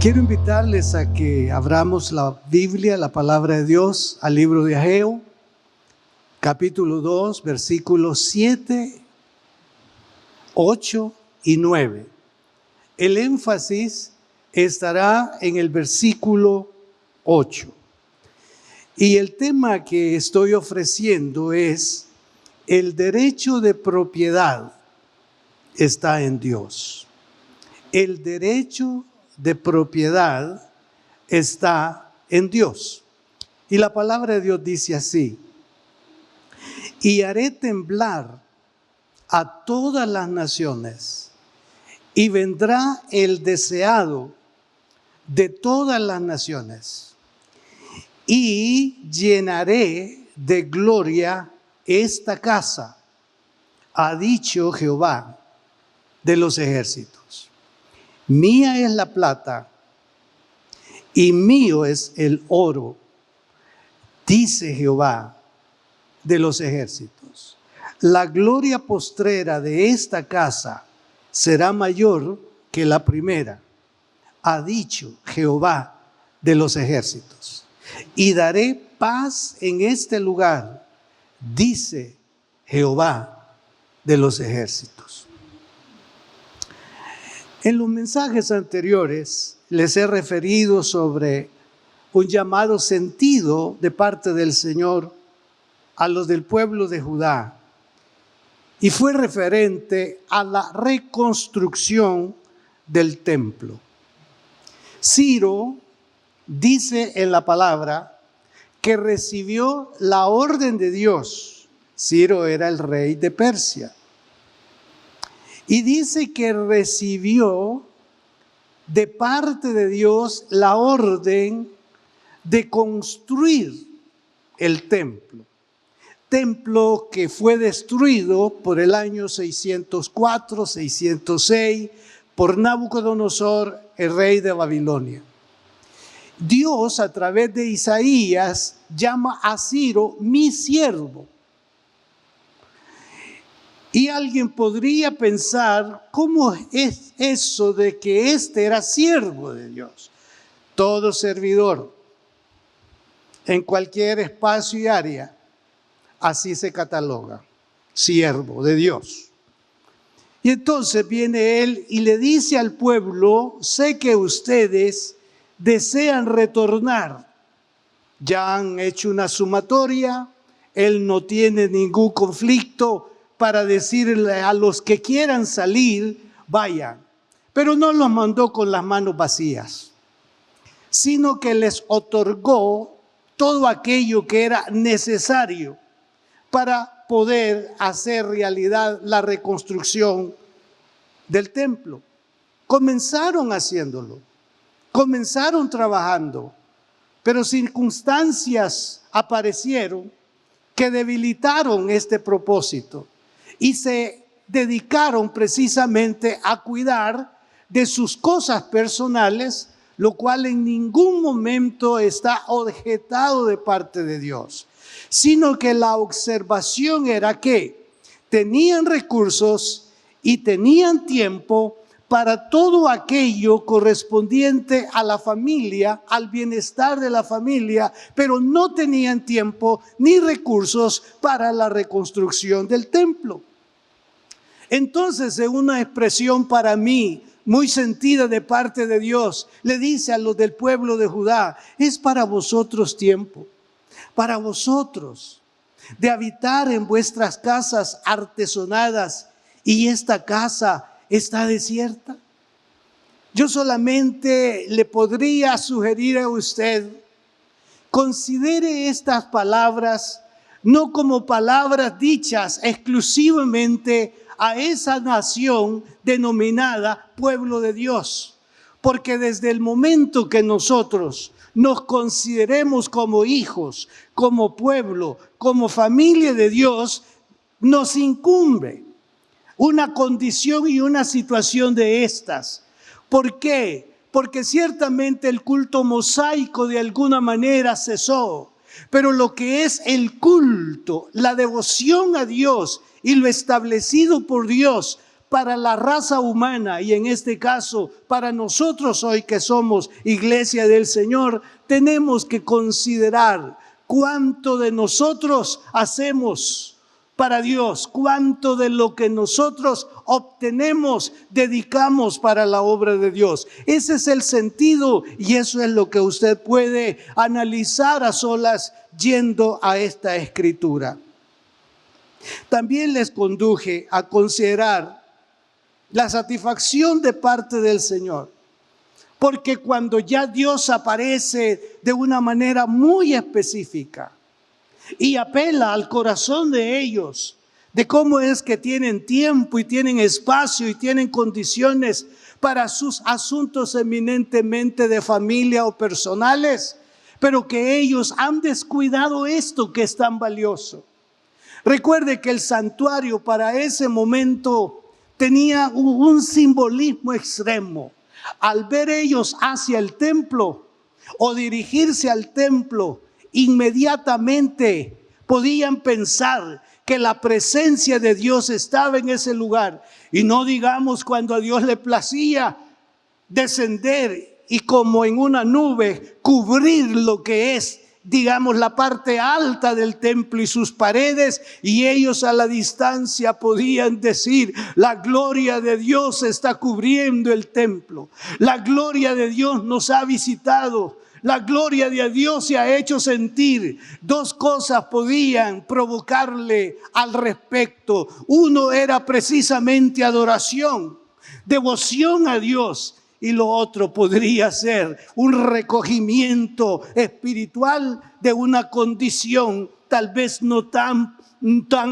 Quiero invitarles a que abramos la Biblia, la palabra de Dios, al libro de Ageo, capítulo 2, versículos 7, 8 y 9. El énfasis estará en el versículo 8. Y el tema que estoy ofreciendo es: el derecho de propiedad está en Dios. El derecho de propiedad está en Dios. Y la palabra de Dios dice así: y haré temblar a todas las naciones, y vendrá el deseado de todas las naciones, y llenaré de gloria esta casa, ha dicho Jehová de los ejércitos. Mía es la plata y mío es el oro, dice Jehová de los ejércitos. La gloria postrera de esta casa será mayor que la primera, ha dicho Jehová de los ejércitos. Y daré paz en este lugar, dice Jehová de los ejércitos. En los mensajes anteriores les he referido sobre un llamado sentido de parte del Señor a los del pueblo de Judá, y fue referente a la reconstrucción del templo. Ciro dice en la palabra que recibió la orden de Dios. Ciro era el rey de Persia. Y dice que recibió de parte de Dios la orden de construir el templo. Templo que fue destruido por el año 604, 606, por Nabucodonosor, el rey de Babilonia. Dios, a través de Isaías, llama a Ciro mi siervo. Y alguien podría pensar: ¿cómo es eso de que este era siervo de Dios? Todo servidor, en cualquier espacio y área, así se cataloga: siervo de Dios. Y entonces viene él y le dice al pueblo: sé que ustedes desean retornar. Ya han hecho una sumatoria, él no tiene ningún conflicto para decirle a los que quieran salir, vayan. Pero no los mandó con las manos vacías, sino que les otorgó todo aquello que era necesario para poder hacer realidad la reconstrucción del templo. Comenzaron haciéndolo, comenzaron trabajando, pero circunstancias aparecieron que debilitaron este propósito. Y se dedicaron precisamente a cuidar de sus cosas personales, lo cual en ningún momento está objetado de parte de Dios, sino que la observación era que tenían recursos y tenían tiempo para todo aquello correspondiente a la familia, al bienestar de la familia, pero no tenían tiempo ni recursos para la reconstrucción del templo. Entonces, en una expresión para mí muy sentida de parte de Dios, le dice a los del pueblo de Judá: es para vosotros tiempo, para vosotros, de habitar en vuestras casas artesonadas, y esta casa está desierta. Yo solamente le podría sugerir a usted: considere estas palabras no como palabras dichas exclusivamente a esa nación denominada pueblo de Dios, porque desde el momento que nosotros nos consideremos como hijos, como pueblo, como familia de Dios, nos incumbe una condición y una situación de estas. ¿Por qué? Porque ciertamente el culto mosaico de alguna manera cesó, pero lo que es el culto, la devoción a Dios y lo establecido por Dios para la raza humana y en este caso para nosotros hoy que somos Iglesia del Señor, tenemos que considerar cuánto de nosotros hacemos para Dios, cuánto de lo que nosotros obtenemos, dedicamos para la obra de Dios. Ese es el sentido y eso es lo que usted puede analizar a solas yendo a esta escritura. También les conduje a considerar la satisfacción de parte del Señor, porque cuando ya Dios aparece de una manera muy específica y apela al corazón de ellos, de cómo es que tienen tiempo y tienen espacio y tienen condiciones para sus asuntos eminentemente de familia o personales, pero que ellos han descuidado esto que es tan valioso. Recuerde que el santuario para ese momento tenía un simbolismo extremo. Al ver ellos hacia el templo o dirigirse al templo, inmediatamente podían pensar que la presencia de Dios estaba en ese lugar. Y no digamos cuando a Dios le placía descender y como en una nube cubrir lo que es, digamos, la parte alta del templo y sus paredes, y ellos a la distancia podían decir: la gloria de Dios está cubriendo el templo, la gloria de Dios nos ha visitado, la gloria de Dios se ha hecho sentir. Dos cosas podían provocarle al respecto. Uno era precisamente adoración, devoción a Dios. Y lo otro podría ser un recogimiento espiritual de una condición tal vez no tan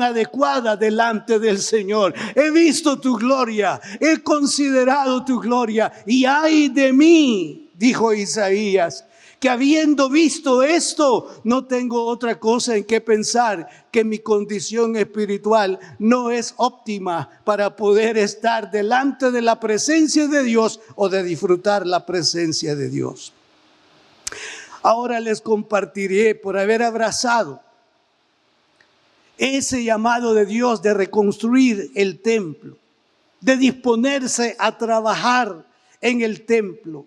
adecuada delante del Señor. He visto tu gloria, he considerado tu gloria, y ay de mí, dijo Isaías, que habiendo visto esto, no tengo otra cosa en que pensar, que mi condición espiritual no es óptima para poder estar delante de la presencia de Dios o de disfrutar la presencia de Dios. Ahora les compartiré, por haber abrazado ese llamado de Dios de reconstruir el templo, de disponerse a trabajar en el templo,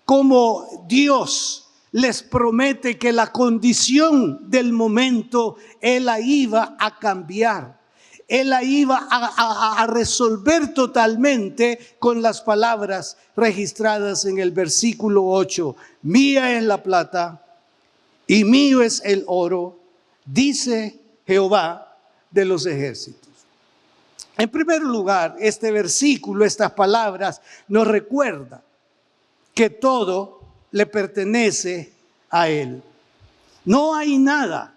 como Dios les promete que la condición del momento Él la iba a cambiar. Él la iba a resolver totalmente con las palabras registradas en el versículo 8. Mía es la plata y mío es el oro, dice Jehová de los ejércitos. En primer lugar, este versículo, estas palabras nos recuerda que todo le pertenece a Él. No hay nada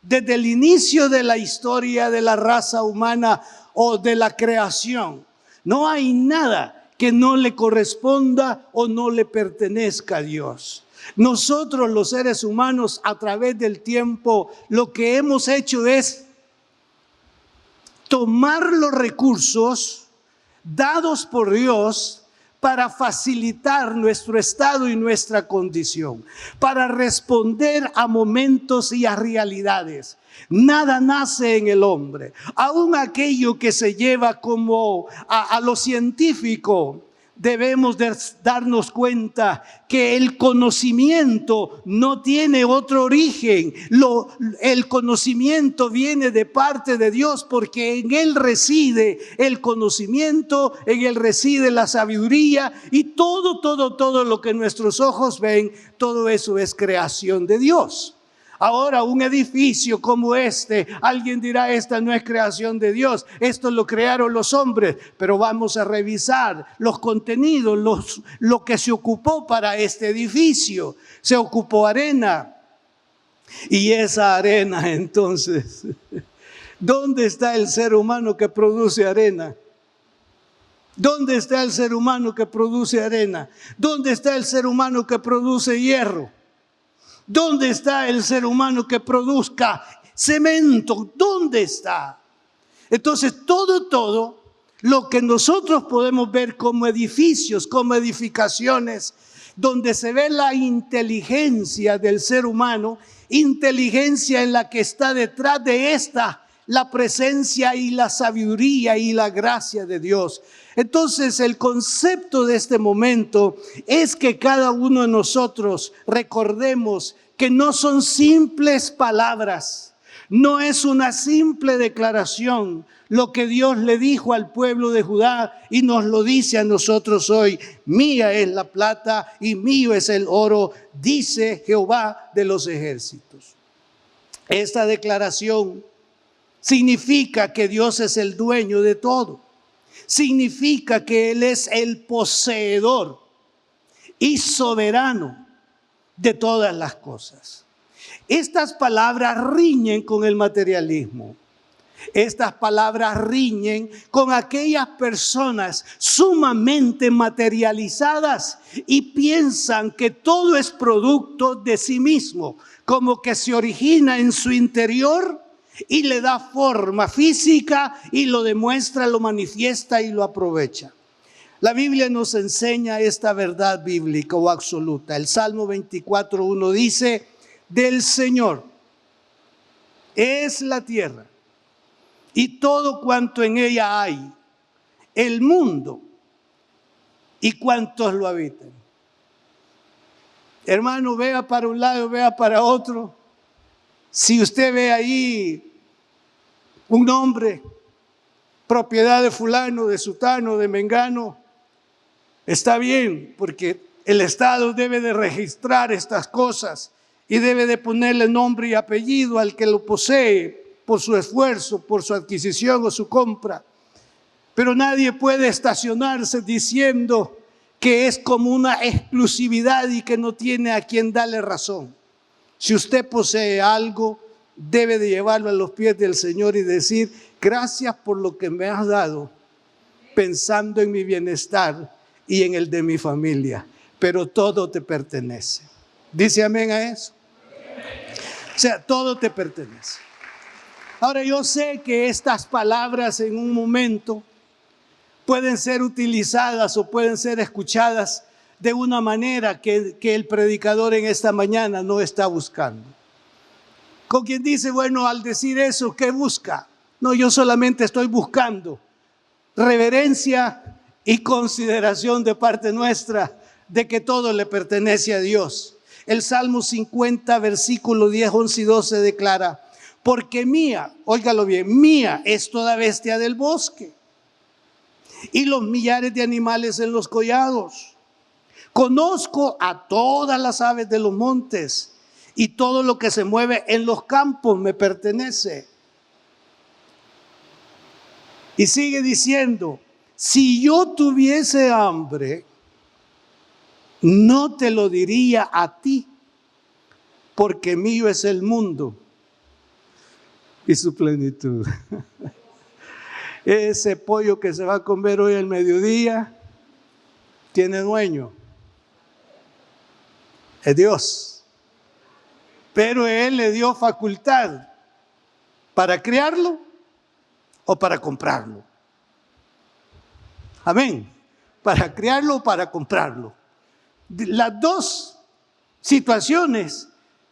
desde el inicio de la historia de la raza humana o de la creación. No hay nada que no le corresponda o no le pertenezca a Dios. Nosotros los seres humanos a través del tiempo lo que hemos hecho es tomar los recursos dados por Dios para facilitar nuestro estado y nuestra condición, para responder a momentos y a realidades. Nada nace en el hombre, aún aquello que se lleva como a lo científico. Debemos de darnos cuenta que el conocimiento no tiene otro origen. El conocimiento viene de parte de Dios, porque en Él reside el conocimiento, en Él reside la sabiduría, y todo lo que nuestros ojos ven, todo eso es creación de Dios. Ahora, un edificio como este, alguien dirá: esta no es creación de Dios, esto lo crearon los hombres. Pero vamos a revisar los contenidos, lo que se ocupó para este edificio. Se ocupó arena, y esa arena, entonces, ¿dónde está el ser humano que produce arena? ¿Dónde está el ser humano que produce arena? ¿Dónde está el ser humano que produce hierro? ¿Dónde está el ser humano que produzca cemento? ¿Dónde está? Entonces, todo lo que nosotros podemos ver como edificios, como edificaciones, donde se ve la inteligencia del ser humano, inteligencia en la que está detrás de esta la presencia y la sabiduría y la gracia de Dios. Entonces, el concepto de este momento es que cada uno de nosotros recordemos que no son simples palabras, no es una simple declaración lo que Dios le dijo al pueblo de Judá y nos lo dice a nosotros hoy. Mía es la plata y mío es el oro, dice Jehová de los ejércitos. Esta declaración significa que Dios es el dueño de todo. Significa que Él es el poseedor y soberano de todas las cosas. Estas palabras riñen con el materialismo. Estas palabras riñen con aquellas personas sumamente materializadas y piensan que todo es producto de sí mismo, como que se origina en su interior y le da forma física y lo demuestra, lo manifiesta y lo aprovecha. La Biblia nos enseña esta verdad bíblica o absoluta. El Salmo 24:1 dice: del Señor es la tierra y todo cuanto en ella hay, el mundo y cuantos lo habitan. Hermano, vea para un lado, vea para otro. Si usted ve ahí un nombre, propiedad de fulano, de sutano, de mengano, está bien, porque el Estado debe de registrar estas cosas y debe de ponerle nombre y apellido al que lo posee por su esfuerzo, por su adquisición o su compra. Pero nadie puede estacionarse diciendo que es como una exclusividad y que no tiene a quien darle razón. Si usted posee algo, debe de llevarlo a los pies del Señor y decir: gracias por lo que me has dado, pensando en mi bienestar y en el de mi familia, pero todo te pertenece. ¿Dice amén a eso? O sea, todo te pertenece. Ahora, yo sé que estas palabras en un momento pueden ser utilizadas o pueden ser escuchadas de una manera que el predicador en esta mañana no está buscando. Con quien dice: bueno, al decir eso, ¿qué busca? No, yo solamente estoy buscando reverencia y consideración de parte nuestra de que todo le pertenece a Dios. El Salmo 50, versículo 10, 11 y 12 declara: porque mía, óigalo bien, mía es toda bestia del bosque y los millares de animales en los collados. Conozco a todas las aves de los montes y todo lo que se mueve en los campos me pertenece. Y sigue diciendo: si yo tuviese hambre, no te lo diría a ti, porque mío es el mundo y su plenitud. Ese pollo que se va a comer hoy al mediodía tiene dueño. Es Dios. Pero Él le dio facultad para criarlo o para comprarlo. Amén. Para criarlo o para comprarlo. Las dos situaciones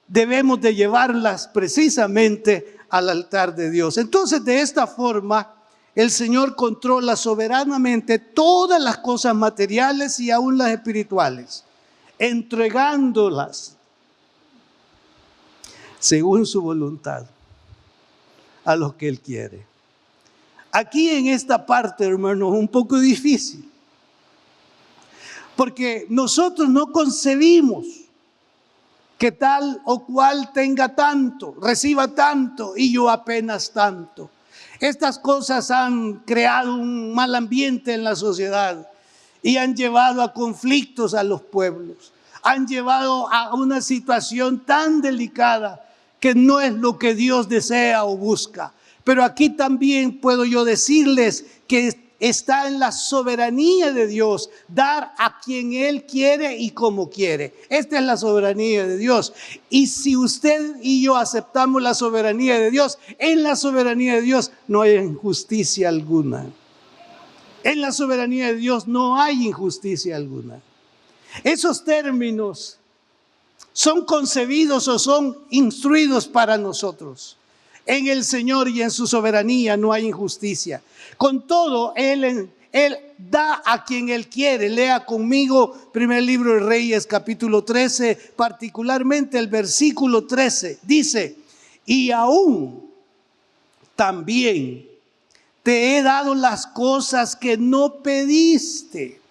debemos de llevarlas precisamente al altar de Dios. Entonces, de esta forma, el Señor controla soberanamente todas las cosas materiales y aún las espirituales, entregándolas según su voluntad a los que Él quiere. Aquí en esta parte, hermanos, es un poco difícil, porque nosotros no concebimos que tal o cual tenga tanto, reciba tanto y yo apenas tanto. Estas cosas han creado un mal ambiente en la sociedad y han llevado a conflictos a los pueblos. Han llevado a una situación tan delicada que no es lo que Dios desea o busca. Pero aquí también puedo yo decirles que está en la soberanía de Dios dar a quien Él quiere y como quiere. Esta es la soberanía de Dios. Y si usted y yo aceptamos la soberanía de Dios, en la soberanía de Dios no hay injusticia alguna. En la soberanía de Dios no hay injusticia alguna. Esos términos son concebidos o son instruidos para nosotros. En el Señor y en su soberanía no hay injusticia. Con todo, Él da a quien Él quiere. Lea conmigo primer libro de Reyes, capítulo 13, particularmente el versículo 13. Dice, y aún también te he dado las cosas que no pediste.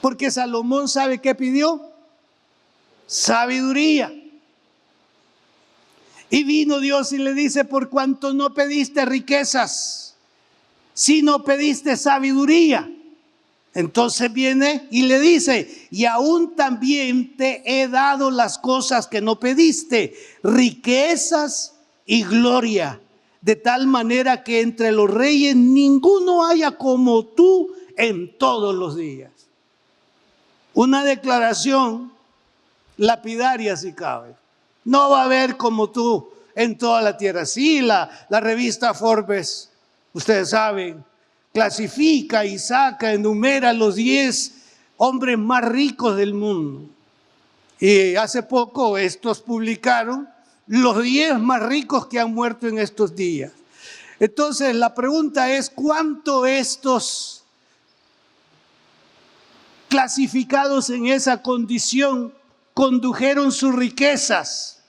Porque Salomón, ¿sabe qué pidió? Sabiduría. Y vino Dios y le dice, por cuanto no pediste riquezas, sino pediste sabiduría. Entonces viene y le dice, y aún también te he dado las cosas que no pediste, riquezas y gloria, de tal manera que entre los reyes ninguno haya como tú en todos los días. Una declaración lapidaria si cabe. No va a haber como tú en toda la tierra. Sí, la revista Forbes, ustedes saben, clasifica y saca, enumera los 10 hombres más ricos del mundo. Y hace poco estos publicaron los 10 más ricos que han muerto en estos días. Entonces la pregunta es, ¿cuánto estos clasificados en esa condición condujeron sus riquezas,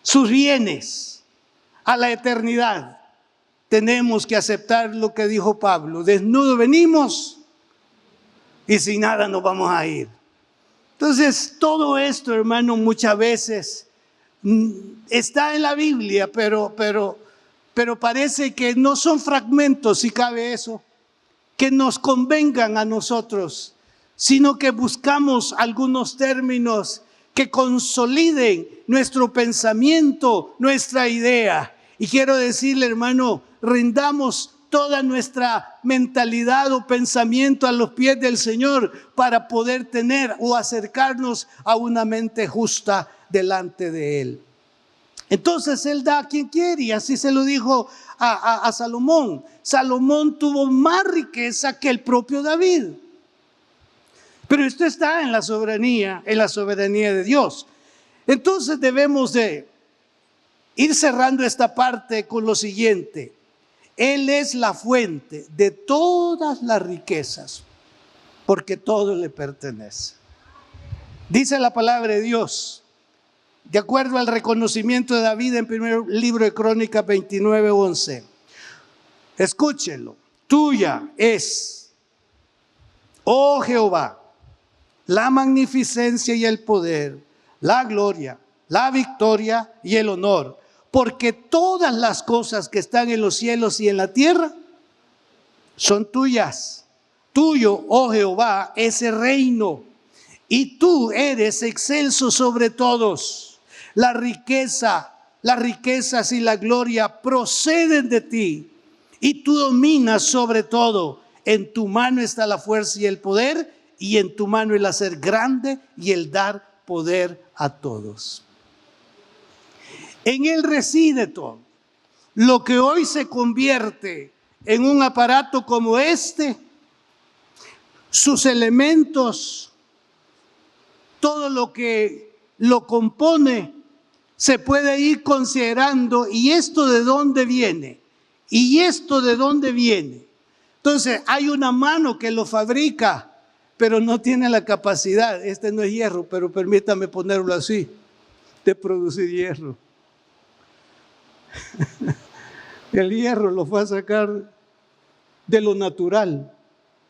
sus bienes a la eternidad? Tenemos que aceptar lo que dijo Pablo: desnudo venimos y sin nada nos vamos a ir. Entonces todo esto, hermano, muchas veces está en la Biblia, pero parece que no son fragmentos, si cabe eso, que nos convengan a nosotros, sino que buscamos algunos términos que consoliden nuestro pensamiento, nuestra idea. Y quiero decirle, hermano, rindamos toda nuestra mentalidad o pensamiento a los pies del Señor para poder tener o acercarnos a una mente justa delante de Él. Entonces Él da a quien quiere, y así se lo dijo a Salomón. Salomón tuvo más riqueza que el propio David. Pero esto está en la soberanía de Dios. Entonces debemos de ir cerrando esta parte con lo siguiente: Él es la fuente de todas las riquezas, porque todo le pertenece. Dice la palabra de Dios, de acuerdo al reconocimiento de David en primer libro de Crónicas 29:11. Escúchelo: tuya es, oh Jehová, la magnificencia y el poder, la gloria, la victoria y el honor, porque todas las cosas que están en los cielos y en la tierra son tuyas. Tuyo, oh Jehová, ese reino, y tú eres excelso sobre todos. Las riquezas y la gloria proceden de ti, y tú dominas sobre todo. En tu mano está la fuerza y el poder, y en tu mano el hacer grande y el dar poder a todos. En Él reside todo. Lo que hoy se convierte en un aparato como este, sus elementos, todo lo que lo compone, se puede ir considerando, ¿y esto de dónde viene? ¿Y esto de dónde viene? Entonces hay una mano que lo fabrica, pero no tiene la capacidad. Este no es hierro, pero permítame ponerlo así, de producir hierro. El hierro lo fue a sacar de lo natural,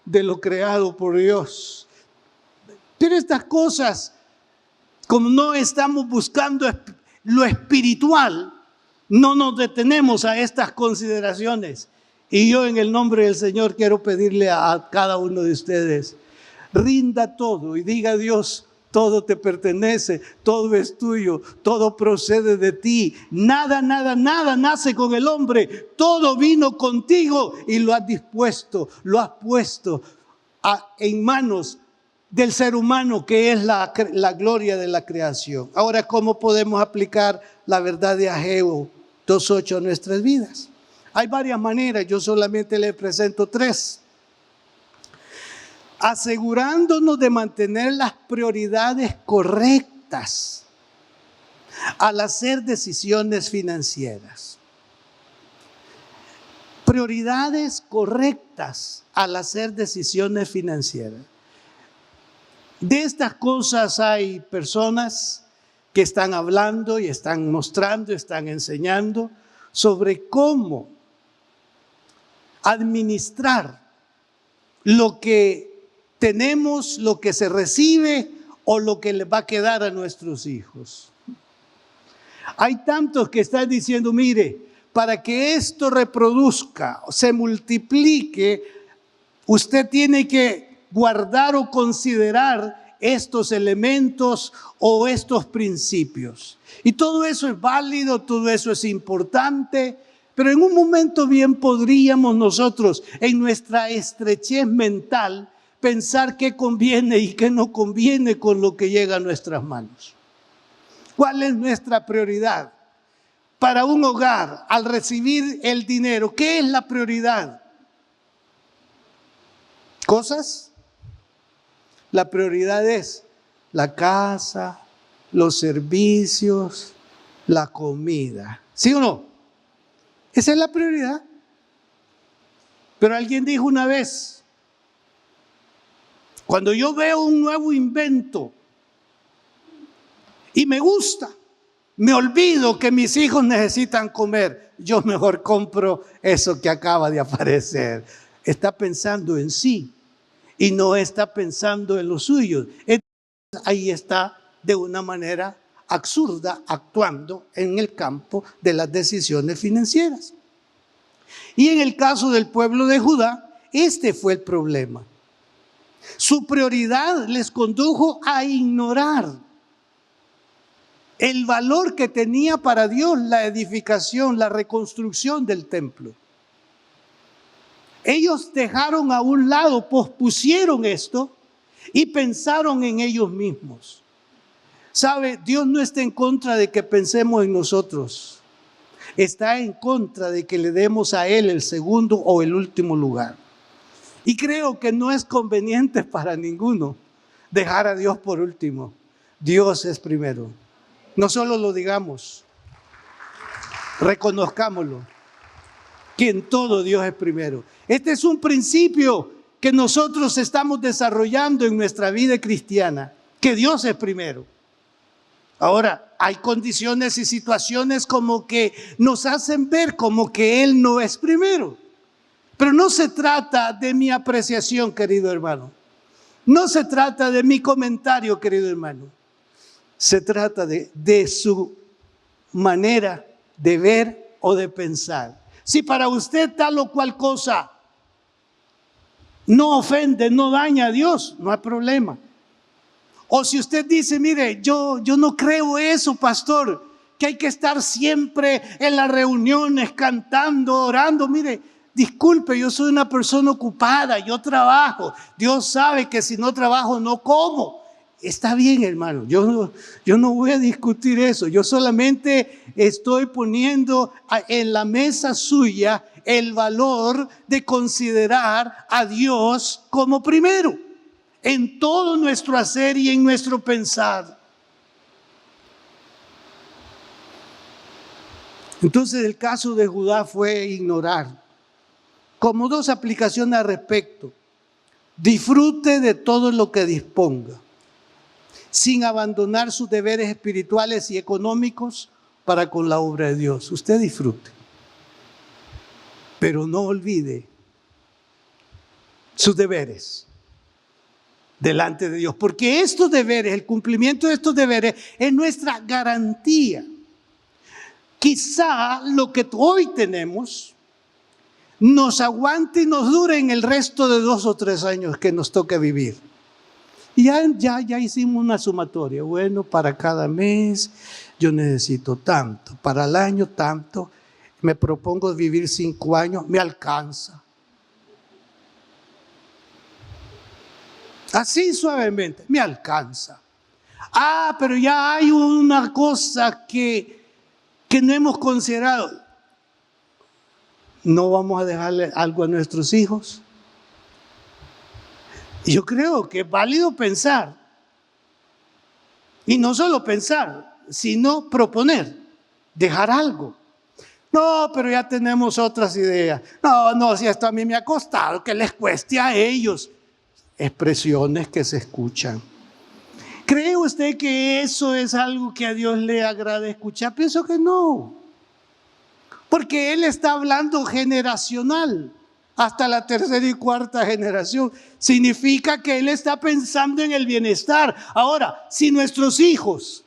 de lo creado por Dios. Pero estas cosas, como no estamos buscando lo espiritual, no nos detenemos a estas consideraciones. Y yo, en el nombre del Señor, quiero pedirle a cada uno de ustedes: rinda todo y diga a Dios: todo te pertenece, todo es tuyo, todo procede de ti. Nada nace con el hombre. Todo vino contigo y lo has dispuesto, lo has puesto en manos del ser humano, que es la gloria de la creación. Ahora, ¿cómo podemos aplicar la verdad de Ageo 2:8 a nuestras vidas? Hay varias maneras, yo solamente le presento 3. Asegurándonos de mantener las prioridades correctas. al hacer decisiones financieras. Prioridades correctas al hacer decisiones financieras. De estas cosas hay personas que están hablando y están mostrando, están enseñando sobre cómo administrar lo que tenemos, lo que se recibe o lo que le va a quedar a nuestros hijos. Hay tantos que están diciendo, mire, para que esto reproduzca, se multiplique, usted tiene que guardar o considerar estos elementos o estos principios. Y todo eso es válido, todo eso es importante, pero en un momento bien podríamos nosotros, en nuestra estrechez mental, pensar qué conviene y qué no conviene con lo que llega a nuestras manos. ¿Cuál es nuestra prioridad? Para un hogar, al recibir el dinero, ¿qué es la prioridad? ¿Cosas? La prioridad es la casa, los servicios, la comida. ¿Sí o no? Esa es la prioridad. Pero alguien dijo una vez, cuando yo veo un nuevo invento y me gusta, me olvido que mis hijos necesitan comer, yo mejor compro eso que acaba de aparecer. Está pensando en sí y no está pensando en los suyos. Entonces, ahí está de una manera absurda actuando en el campo de las decisiones financieras. Y en el caso del pueblo de Judá, este fue el problema. Su prioridad les condujo a ignorar el valor que tenía para Dios la edificación, la reconstrucción del templo. Ellos dejaron a un lado, pospusieron esto y pensaron en ellos mismos. ¿Sabe? Dios no está en contra de que pensemos en nosotros. Está en contra de que le demos a Él el segundo o el último lugar. Y creo que no es conveniente para ninguno dejar a Dios por último. Dios es primero. No solo lo digamos, reconozcámoslo, que en todo Dios es primero. Este es un principio que nosotros estamos desarrollando en nuestra vida cristiana, que Dios es primero. Ahora, hay condiciones y situaciones como que nos hacen ver como que Él no es primero. Pero no se trata de mi apreciación, querido hermano. No se trata de mi comentario, querido hermano. Se trata de su manera de ver o de pensar. Si para usted tal o cual cosa no ofende, no daña a Dios, no hay problema. O si usted dice, mire, yo no creo eso, pastor, que hay que estar siempre en las reuniones cantando, orando. Mire, disculpe, yo soy una persona ocupada, yo trabajo. Dios sabe que si no trabajo no como. Está bien, hermano, yo no voy a discutir eso. Yo solamente estoy poniendo en la mesa suya el valor de considerar a Dios como primero en todo nuestro hacer y en nuestro pensar. Entonces el caso de Judá fue ignorar. Como dos aplicaciones al respecto. Disfrute de todo lo que disponga, sin abandonar sus deberes espirituales y económicos para con la obra de Dios. Usted disfrute, pero no olvide sus deberes delante de Dios, porque estos deberes, el cumplimiento de estos deberes es nuestra garantía. Quizá lo que hoy tenemos nos aguante y nos dure en el resto de 2 o 3 años que nos toque vivir. Y ya hicimos una sumatoria. Bueno, para cada mes yo necesito tanto, para el año tanto, me propongo vivir 5 años, me alcanza. Así suavemente, me alcanza. Pero ya hay una cosa que no hemos considerado. ¿No vamos a dejarle algo a nuestros hijos? Yo creo que es válido pensar. Y no solo pensar, sino proponer, dejar algo. No, pero ya tenemos otras ideas. No, si esto a mí me ha costado, que les cueste a ellos. Expresiones que se escuchan. ¿Cree usted que eso es algo que a Dios le agrada escuchar? Pienso que no. Porque Él está hablando generacional, hasta la tercera y cuarta generación. Significa que Él está pensando en el bienestar. Ahora, si nuestros hijos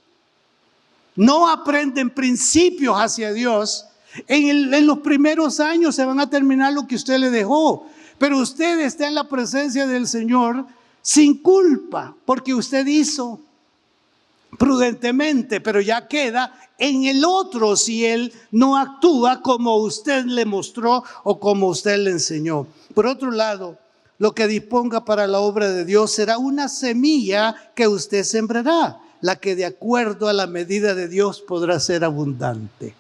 no aprenden principios hacia Dios, en los primeros años se van a terminar lo que usted le dejó. Pero usted está en la presencia del Señor sin culpa, porque usted hizo prudentemente, pero ya queda en el otro si él no actúa como usted le mostró o como usted le enseñó. Por otro lado, lo que disponga para la obra de Dios será una semilla que usted sembrará, la que de acuerdo a la medida de Dios podrá ser abundante.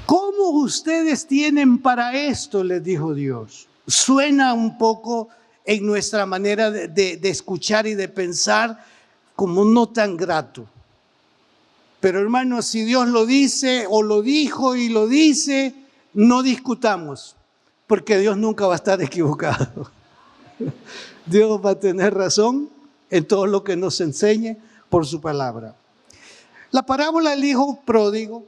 ¿Cómo ustedes tienen para esto?, les dijo Dios. Suena un poco en nuestra manera de escuchar y de pensar como no tan grato. Pero hermanos, si Dios lo dice o lo dijo y lo dice, no discutamos, porque Dios nunca va a estar equivocado. Dios va a tener razón en todo lo que nos enseñe por su palabra. La parábola del hijo pródigo,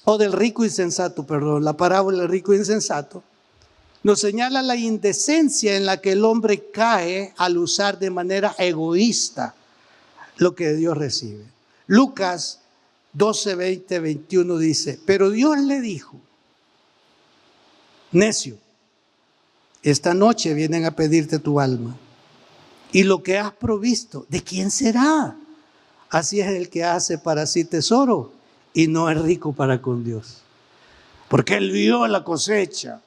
o del rico insensato, perdón, la parábola del rico insensato, nos señala la indecencia en la que el hombre cae al usar de manera egoísta lo que Dios recibe. Lucas 12, 20, 21 dice: pero Dios le dijo: necio, esta noche vienen a pedirte tu alma, y lo que has provisto, ¿de quién será? Así es el que hace para sí tesoro y no es rico para con Dios. Porque él vio la cosecha,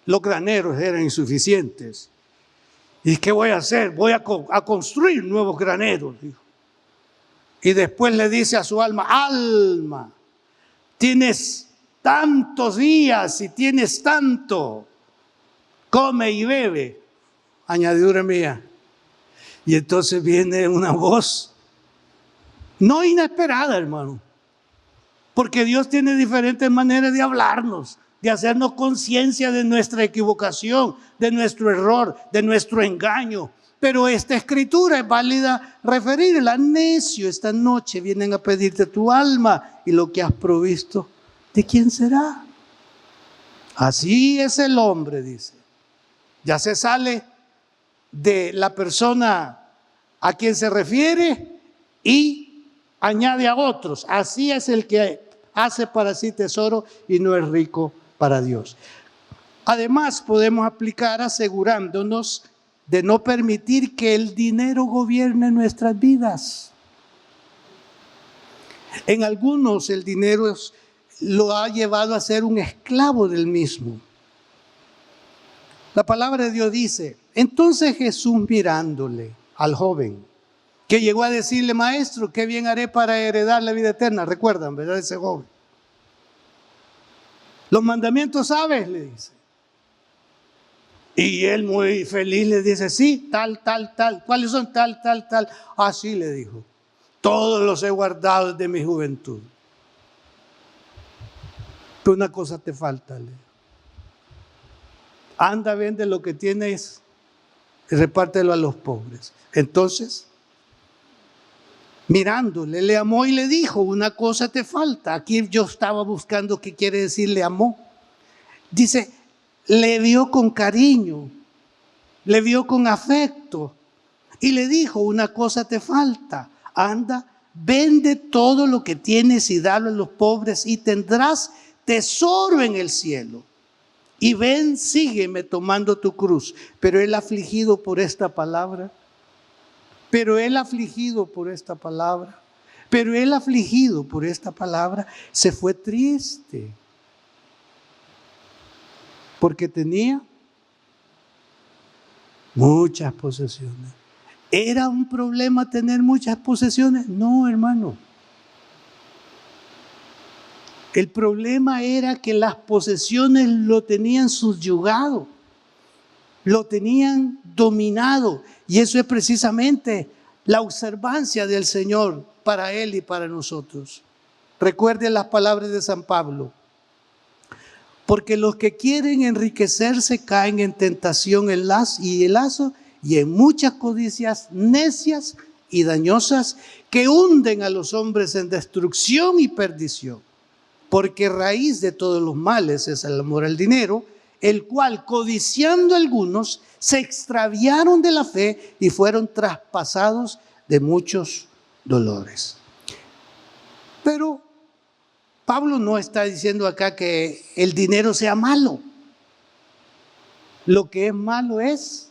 los graneros eran insuficientes. ¿Y qué voy a hacer? Voy a construir nuevos graneros, dijo. Y después le dice a su alma: alma, tienes tantos días y tienes tanto, come y bebe, añadidura mía. Y entonces viene una voz, no inesperada, hermano, porque Dios tiene diferentes maneras de hablarnos, de hacernos conciencia de nuestra equivocación, de nuestro error, de nuestro engaño. Pero esta escritura es válida referirla: necio, esta noche vienen a pedirte tu alma, y lo que has provisto, ¿de quién será? Así es el hombre, dice. Ya se sale de la persona a quien se refiere y añade a otros. Así es el que hace para sí tesoro y no es rico para Dios. Además, podemos aplicar asegurándonos de no permitir que el dinero gobierne nuestras vidas. En algunos el dinero lo ha llevado a ser un esclavo del mismo. La palabra de Dios dice: entonces Jesús, mirándole al joven, que llegó a decirle: maestro, ¿qué bien haré para heredar la vida eterna? Recuerdan, ¿verdad? Ese joven. Los mandamientos, ¿sabes?, le dice. Y él muy feliz le dice: sí, tal. ¿Cuáles son? Tal. Así le dijo: todos los he guardado desde mi juventud. Pero una cosa te falta, le dijo. Anda, vende lo que tienes y repártelo a los pobres. Entonces, mirándole, le amó y le dijo: una cosa te falta. Aquí yo estaba buscando qué quiere decir le amó. Dice, le vio con cariño, le vio con afecto y le dijo: una cosa te falta. Anda, vende todo lo que tienes y dalo a los pobres y tendrás tesoro en el cielo. Y ven, sígueme tomando tu cruz. Pero él afligido por esta palabra, se fue triste, porque tenía muchas posesiones. ¿Era un problema tener muchas posesiones? No, hermano. El problema era que las posesiones lo tenían subyugado, lo tenían dominado. Y eso es precisamente la observancia del Señor para Él y para nosotros. Recuerden las palabras de San Pablo. Porque los que quieren enriquecerse caen en tentación y lazo y en muchas codicias necias y dañosas que hunden a los hombres en destrucción y perdición. Porque raíz de todos los males es el amor al dinero, el cual, codiciando algunos, se extraviaron de la fe y fueron traspasados de muchos dolores. Pero Pablo no está diciendo acá que el dinero sea malo. Lo que es malo es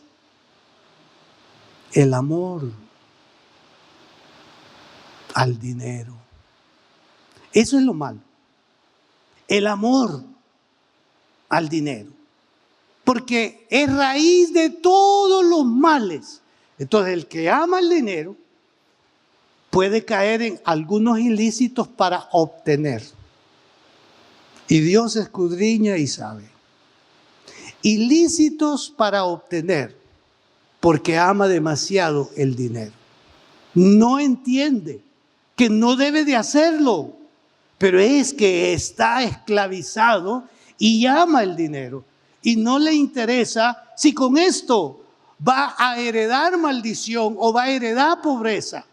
el amor al dinero. Eso es lo malo. El amor al dinero. Porque es raíz de todos los males. Entonces el que ama el dinero puede caer en algunos ilícitos para obtener. Y Dios escudriña y sabe. Ilícitos para obtener, porque ama demasiado el dinero. No entiende que no debe de hacerlo, pero es que está esclavizado y ama el dinero. Y no le interesa si con esto va a heredar maldición o va a heredar pobreza.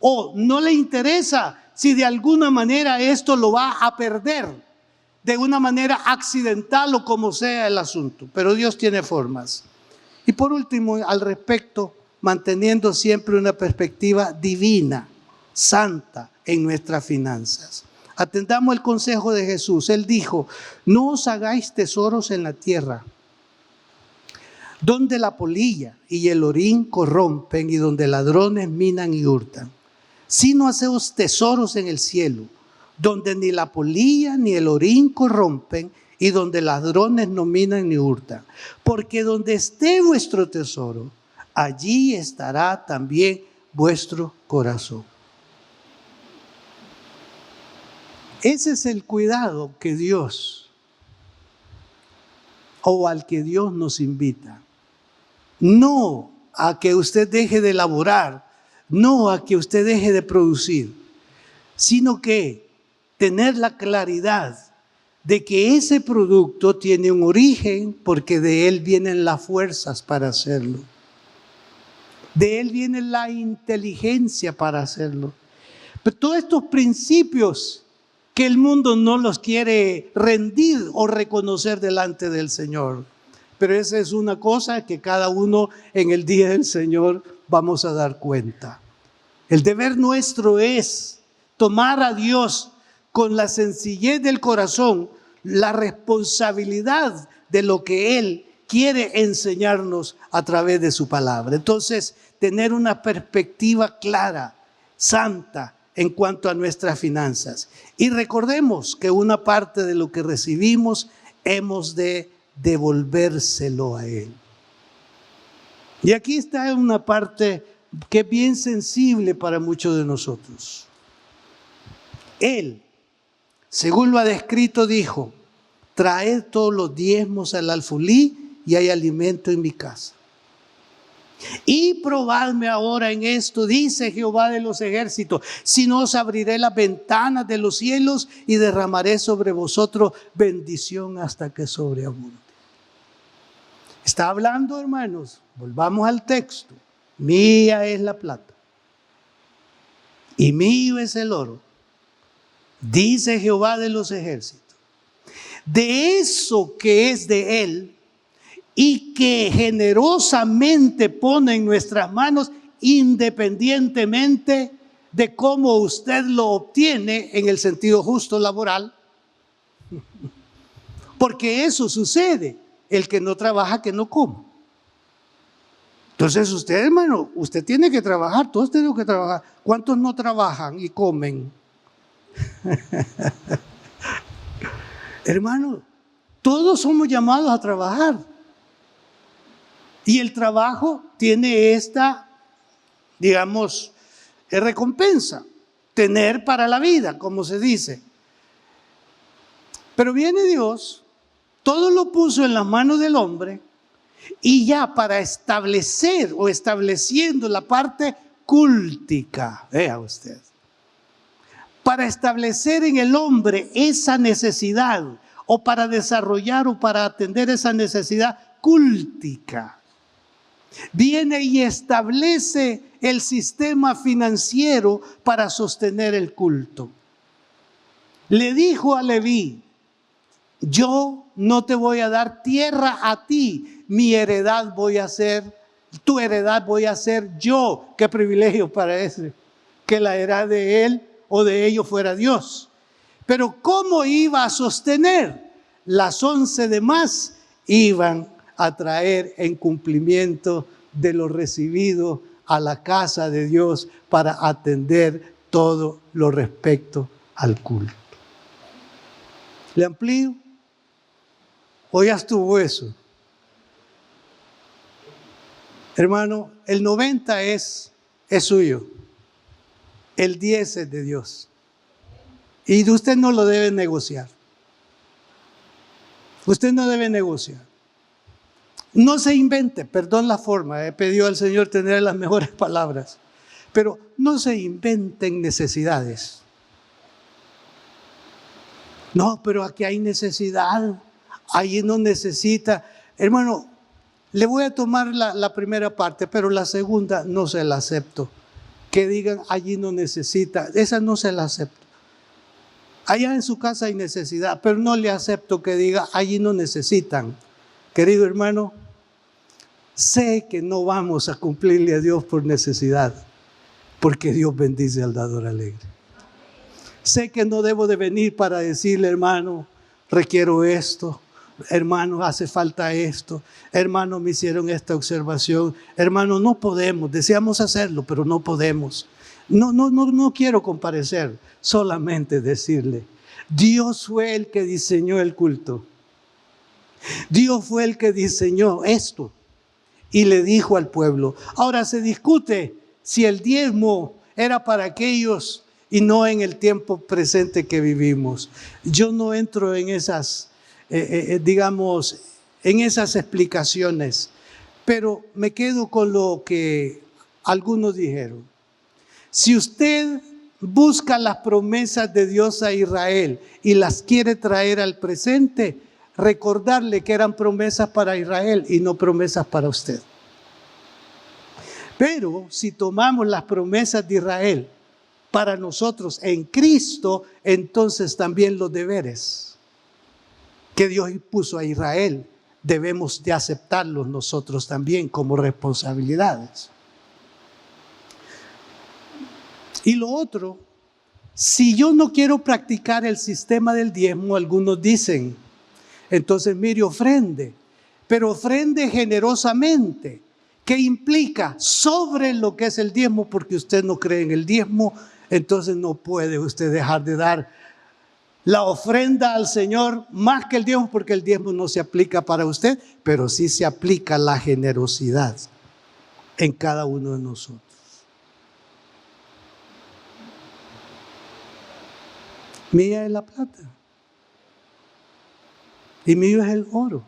O no le interesa si de alguna manera esto lo va a perder. De una manera accidental o como sea el asunto. Pero Dios tiene formas. Y por último, al respecto, manteniendo siempre una perspectiva divina, santa en nuestras finanzas. Atendamos el consejo de Jesús. Él dijo, no os hagáis tesoros en la tierra, donde la polilla y el orín corrompen y donde ladrones minan y hurtan, sino haceos tesoros en el cielo, donde ni la polilla ni el orín corrompen y donde ladrones no minan ni hurtan. Porque donde esté vuestro tesoro, allí estará también vuestro corazón. Ese es el cuidado que Dios, o al que Dios nos invita. No a que usted deje de elaborar, no a que usted deje de producir, sino que tener la claridad de que ese producto tiene un origen porque de él vienen las fuerzas para hacerlo. De él viene la inteligencia para hacerlo. Pero todos estos principios que el mundo no los quiere rendir o reconocer delante del Señor. Pero esa es una cosa que cada uno en el día del Señor vamos a dar cuenta. El deber nuestro es tomar a Dios con la sencillez del corazón, la responsabilidad de lo que Él quiere enseñarnos a través de su palabra. Entonces, tener una perspectiva clara, santa, en cuanto a nuestras finanzas. Y recordemos que una parte de lo que recibimos hemos de devolvérselo a Él. Y aquí está una parte que es bien sensible para muchos de nosotros. Él, según lo ha descrito, dijo, traed todos los diezmos al alfolí y hay alimento en mi casa. Y probadme ahora en esto, dice Jehová de los ejércitos, si no os abriré las ventanas de los cielos y derramaré sobre vosotros bendición hasta que sobreabunde. Está hablando, hermanos, volvamos al texto. Mía es la plata y mío es el oro, dice Jehová de los ejércitos. De eso que es de Él y que generosamente pone en nuestras manos, independientemente de cómo usted lo obtiene en el sentido justo laboral. Porque eso sucede. El que no trabaja, que no coma. Entonces usted, hermano, usted tiene que trabajar, todos tenemos que trabajar. ¿Cuántos no trabajan y comen? Hermano, todos somos llamados a trabajar. Y el trabajo tiene esta, digamos, recompensa. Tener para la vida, como se dice. Pero viene Dios, todo lo puso en las manos del hombre y ya para establecer o estableciendo la parte cúltica. Vea usted. Para establecer en el hombre esa necesidad, o para desarrollar o para atender esa necesidad cúltica. Viene y establece el sistema financiero para sostener el culto. Le dijo a Leví: yo no te voy a dar tierra a ti, mi heredad voy a ser, tu heredad voy a ser yo. Qué privilegio para ese, que la heredad de él o de ellos fuera Dios. Pero ¿cómo iba a sostener? Las 11 demás iban a traer en cumplimiento de lo recibido a la casa de Dios para atender todo lo respecto al culto. ¿Le amplío? ¿O ya estuvo eso? Hermano, el 90 es suyo. El 10 es de Dios. Y usted no lo debe negociar. Usted no debe negociar. No se invente, perdón la forma, he pedido al Señor tener las mejores palabras, pero no se inventen necesidades. No, pero aquí hay necesidad, allí no necesita. Hermano, le voy a tomar la primera parte, pero la segunda no se la acepto. Que digan allí no necesita, esa no se la acepto. Allá en su casa hay necesidad, pero no le acepto que diga allí no necesitan. Querido hermano, sé que no vamos a cumplirle a Dios por necesidad, porque Dios bendice al dador alegre. Sé que no debo de venir para decirle: hermano, requiero esto, hermano, hace falta esto, hermano, me hicieron esta observación, hermano, no podemos, deseamos hacerlo, pero no podemos. No quiero comparecer, solamente decirle: Dios fue el que diseñó el culto. Dios fue el que diseñó esto y le dijo al pueblo. Ahora se discute si el diezmo era para aquellos y no en el tiempo presente que vivimos. Yo no entro en esas, en esas explicaciones, pero me quedo con lo que algunos dijeron. Si usted busca las promesas de Dios a Israel y las quiere traer al presente, recordarle que eran promesas para Israel y no promesas para usted. Pero si tomamos las promesas de Israel para nosotros en Cristo, entonces también los deberes que Dios impuso a Israel debemos de aceptarlos nosotros también como responsabilidades. Y lo otro, si yo no quiero practicar el sistema del diezmo, algunos dicen, entonces mire, ofrende, pero ofrende generosamente. ¿Qué implica? Sobre lo que es el diezmo, porque usted no cree en el diezmo, entonces no puede usted dejar de dar la ofrenda al Señor más que el diezmo, porque el diezmo no se aplica para usted, pero sí se aplica la generosidad en cada uno de nosotros. Mía es la plata y mío es el oro.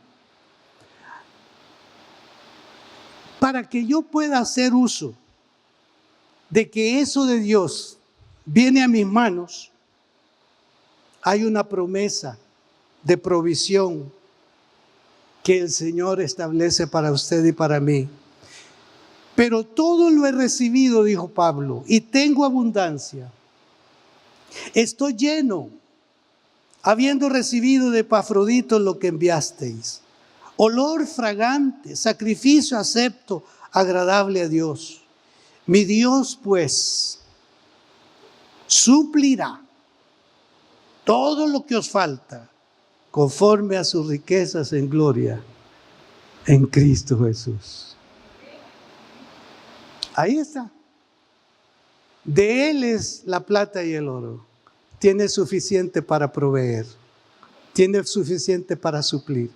Para que yo pueda hacer uso de que eso de Dios viene a mis manos, hay una promesa de provisión que el Señor establece para usted y para mí. Pero todo lo he recibido, dijo Pablo, y tengo abundancia. Estoy lleno, habiendo recibido de Epafrodito lo que enviasteis. Olor fragante, sacrificio acepto, agradable a Dios. Mi Dios, pues, suplirá todo lo que os falta, conforme a sus riquezas en gloria, en Cristo Jesús. Ahí está. De Él es la plata y el oro. Tiene suficiente para proveer. Tiene suficiente para suplir.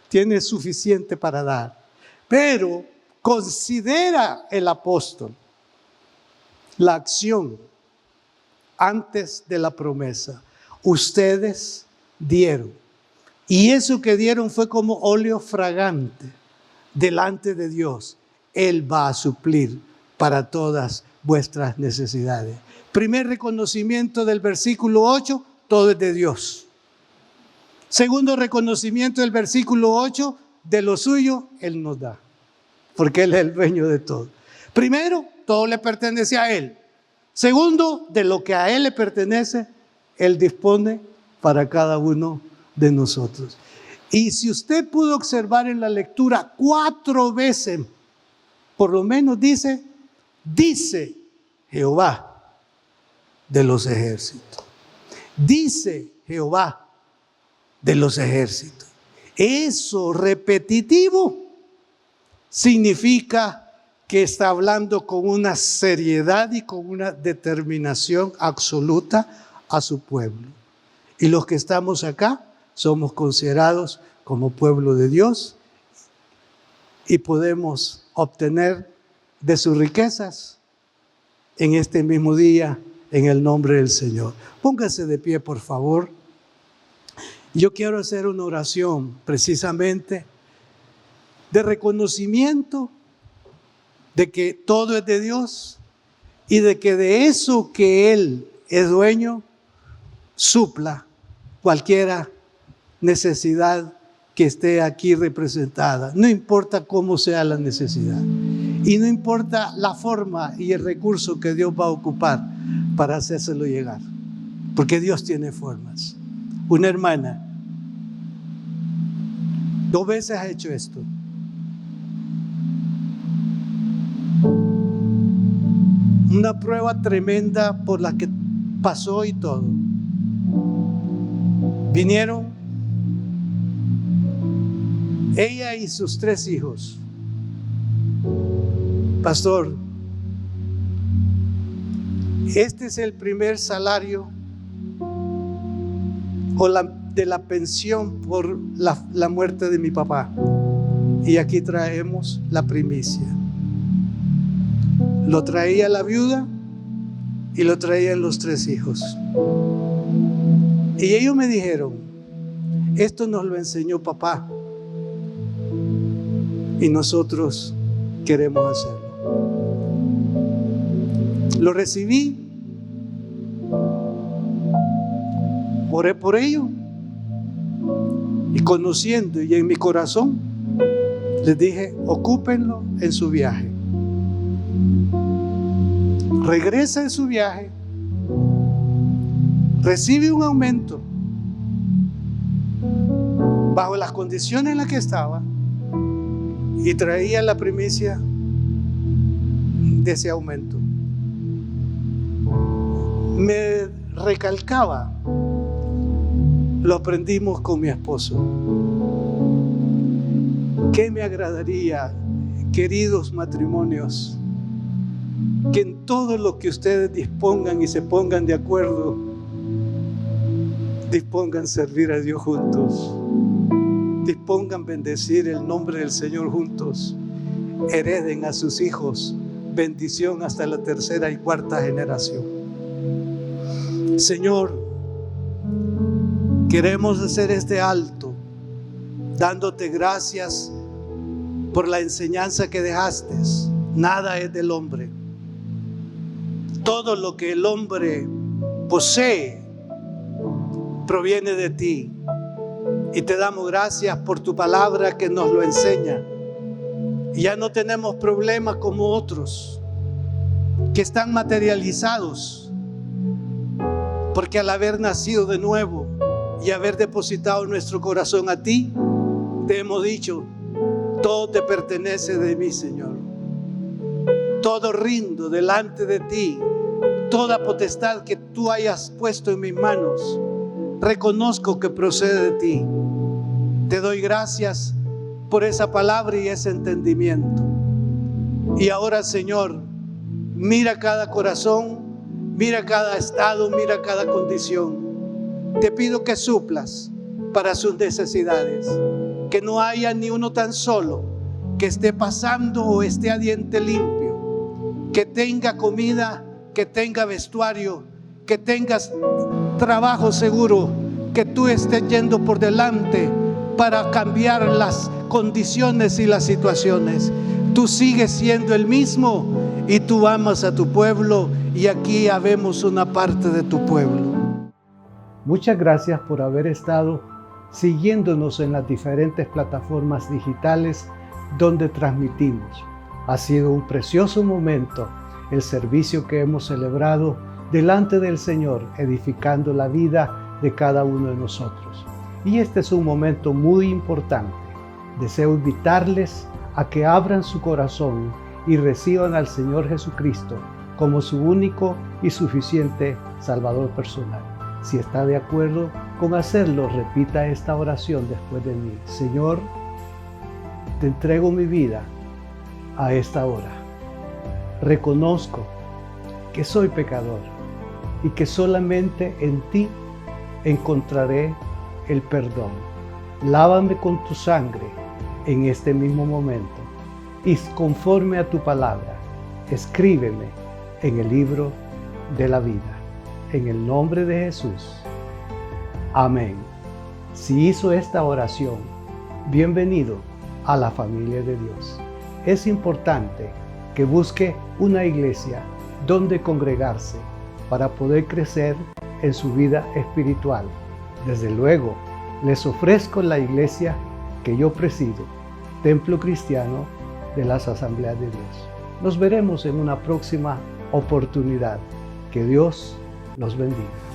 Tiene suficiente para dar. Pero considera el apóstol la acción antes de la promesa. Ustedes dieron. Y eso que dieron fue como óleo fragante delante de Dios. Él va a suplir para todas vuestras necesidades. Primer reconocimiento del versículo 8, todo es de Dios. Segundo reconocimiento del versículo 8, de lo suyo Él nos da, porque Él es el dueño de todo. Primero, todo le pertenece a Él. Segundo, de lo que a Él le pertenece, Él dispone para cada uno de nosotros. Y si usted pudo observar en la lectura 4 veces, por lo menos dice Jehová de los ejércitos. Dice Jehová de los ejércitos. Eso repetitivo significa que está hablando con una seriedad y con una determinación absoluta a su pueblo. Y los que estamos acá somos considerados como pueblo de Dios y podemos obtener de sus riquezas en este mismo día, en el nombre del Señor. Póngase de pie, por favor. Yo quiero hacer una oración precisamente de reconocimiento de que todo es de Dios y de que de eso que Él es dueño, supla cualquier necesidad que esté aquí representada. No importa cómo sea la necesidad y no importa la forma y el recurso que Dios va a ocupar para hacérselo llegar, porque Dios tiene formas. Una hermana 2 veces ha hecho esto. Una prueba tremenda por la que pasó y todo. Vinieron ella y sus 3 hijos. Pastor, este es el primer salario de la pensión por la muerte de mi papá. Y aquí traemos la primicia. Lo traía la viuda y lo traían los 3 hijos. Y ellos me dijeron, esto nos lo enseñó papá y nosotros queremos hacerlo. Lo recibí, oré por ello y conociendo y en mi corazón les dije, ocúpenlo en su viaje. Regresa en su viaje, recibe un aumento bajo las condiciones en las que estaba y traía la primicia de ese aumento. Me recalcaba, lo aprendimos con mi esposo. ¿Qué me agradaría, queridos matrimonios, que en todo lo que ustedes dispongan y se pongan de acuerdo, dispongan servir a Dios juntos, dispongan bendecir el nombre del Señor juntos, hereden a sus hijos bendición hasta la 3ª y 4ª generación. Señor, queremos hacer este alto dándote gracias por la enseñanza que dejaste. Nada es del hombre. Todo lo que el hombre posee proviene de ti. Y te damos gracias por tu palabra que nos lo enseña. Y ya no tenemos problemas como otros que están materializados, porque al haber nacido de nuevo y haber depositado nuestro corazón a ti, te hemos dicho, todo te pertenece de mí, Señor. Todo rindo delante de ti. Toda potestad que tú hayas puesto en mis manos, reconozco que procede de ti. Te doy gracias por esa palabra y ese entendimiento. Y ahora, Señor, mira cada corazón, mira cada estado, mira cada condición. Te pido que suplas para sus necesidades, que no haya ni uno tan solo que esté pasando o esté a diente limpio, que tenga comida, que tenga vestuario, que tengas trabajo seguro, que tú estés yendo por delante para cambiar las condiciones y las situaciones. Tú sigues siendo el mismo y tú amas a tu pueblo, y aquí habemos una parte de tu pueblo. Muchas gracias por haber estado siguiéndonos en las diferentes plataformas digitales donde transmitimos. Ha sido un precioso momento el servicio que hemos celebrado delante del Señor, edificando la vida de cada uno de nosotros. Y este es un momento muy importante. Deseo invitarles a que abran su corazón y reciban al Señor Jesucristo como su único y suficiente Salvador personal. Si está de acuerdo con hacerlo, repita esta oración después de mí. Señor, te entrego mi vida a esta hora. Reconozco que soy pecador y que solamente en ti encontraré el perdón. Lávame con tu sangre en este mismo momento y conforme a tu palabra, escríbeme en el libro de la vida. En el nombre de Jesús. Amén. Si hizo esta oración, bienvenido a la familia de Dios. Es importante que busque una iglesia donde congregarse para poder crecer en su vida espiritual. Desde luego, les ofrezco la iglesia que yo presido, Templo Cristiano de las Asambleas de Dios. Nos veremos en una próxima oportunidad. Que Dios los bendiga.